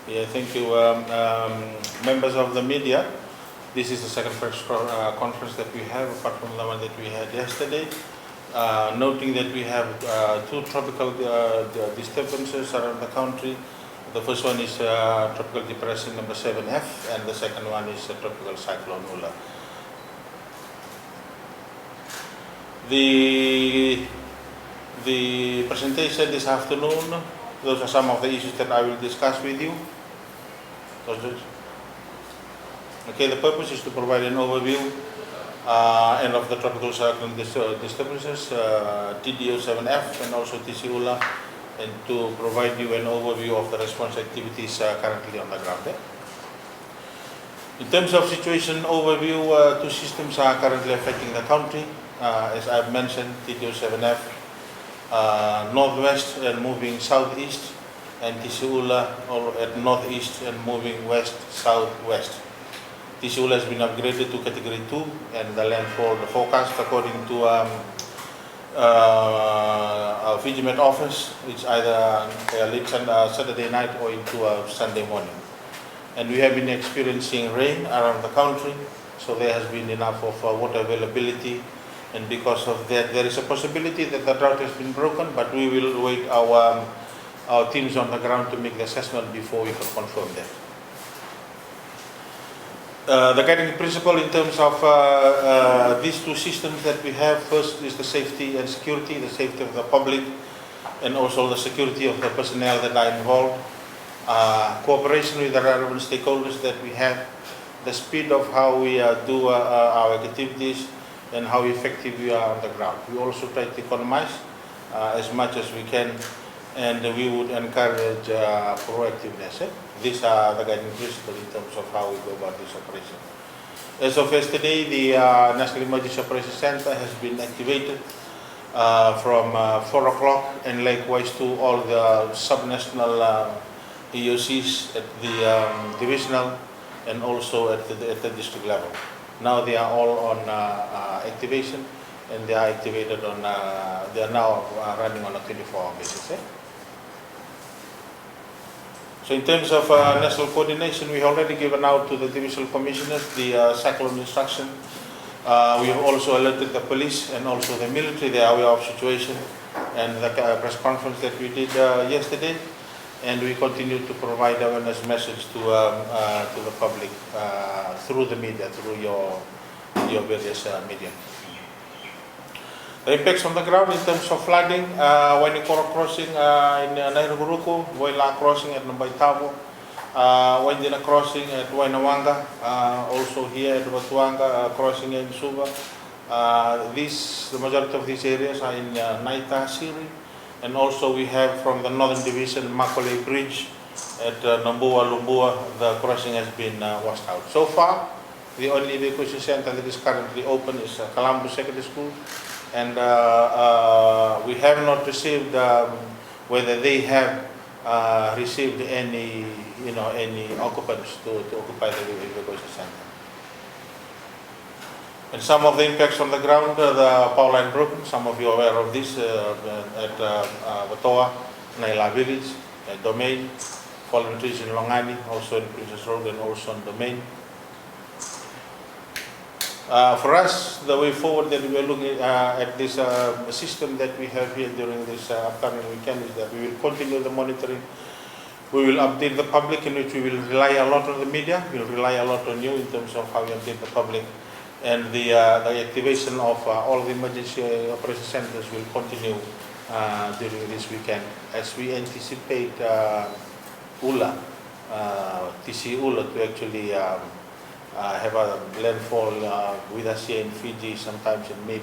Yeah, thank you. Members of the media, this is the second press conference that we have, apart from the one that we had yesterday. Noting that we have two tropical disturbances around the country. The first one is tropical depression number 7F, and the second one is tropical cyclone Ula. The presentation this afternoon, those are some of the issues that I will discuss with you. Okay, the purpose is to provide an overview and of the tropical cyclone disturbances, TDO7F and also TC Ula, and to provide you an overview of the response activities currently on the ground. In terms of situation overview, two systems are currently affecting the country. As I've mentioned, TDO7F northwest and moving southeast, and TC Ula at northeast and moving west-southwest. TC Ula has been upgraded to Category 2, and the landfall forecast according to our FIGIMET office, it's either late Saturday night or into Sunday morning. And we have been experiencing rain around the country, so there has been enough of water availability, and because of that there is a possibility that the drought has been broken, but we will wait our teams on the ground to make the assessment before we can confirm that. The guiding principle in terms of these two systems that we have, first is the safety and security, the safety of the public and also the security of the personnel that are involved, cooperation with the relevant stakeholders that we have, the speed of how we do our activities, and how effective we are on the ground. We also try to economize as much as we can, and we would encourage proactiveness. These are the guiding principles in terms of how we go about this operation. As of yesterday, the National Emergency Operations Center has been activated from 4 o'clock, and likewise to all the subnational EOCs at the divisional and also at the district level. Now they are all on activation, and they are activated on. They are now running on a 24-hour basis. So in terms of national coordination, we have already given out to the divisional commissioners the cyclone instruction. We have also alerted the police and also the military. They are aware of the situation and the press conference that we did yesterday, and we continue to provide awareness message to the public through the media, through your various media. The impacts on the ground in terms of flooding, Wainikoro crossing in Nairuguruku, Waila crossing at Nambaitavo, Waindina crossing at Wainawanga, also here at Watuanga crossing in Suva. The majority of these areas are in Naita, Siri, and also we have from the Northern Division, Makole Bridge at Nambua, Lumbua, the crossing has been washed out. So far, the only evacuation center that is currently open is Kalambu Secondary School, and we have not received whether they have received any occupants to occupy the evacuation center. And some of the impacts on the ground, the power line broken. Some of you are aware of this at Watoa, Naila Village, at Domain, fallen trees in Longani, also in Princess Road, and also on Domain. For us, the way forward that we are looking at this system that we have here during this upcoming weekend is that we will continue the monitoring. We will update the public, in which we will rely a lot on the media. We will rely a lot on you in terms of how we update the public. And the activation of all the emergency operation centers will continue during this weekend as we anticipate Ula, TC Ula, to actually have a landfall with us here in Fiji sometimes in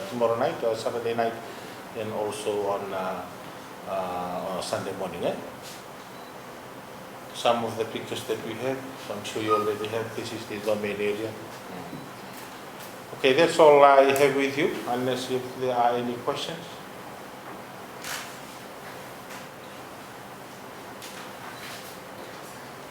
tomorrow night or Saturday night, and also on Sunday morning. Some of the pictures that we have, so I'm sure you already have. This is the Domain area. Okay, that's all I have with you, unless if there are any questions.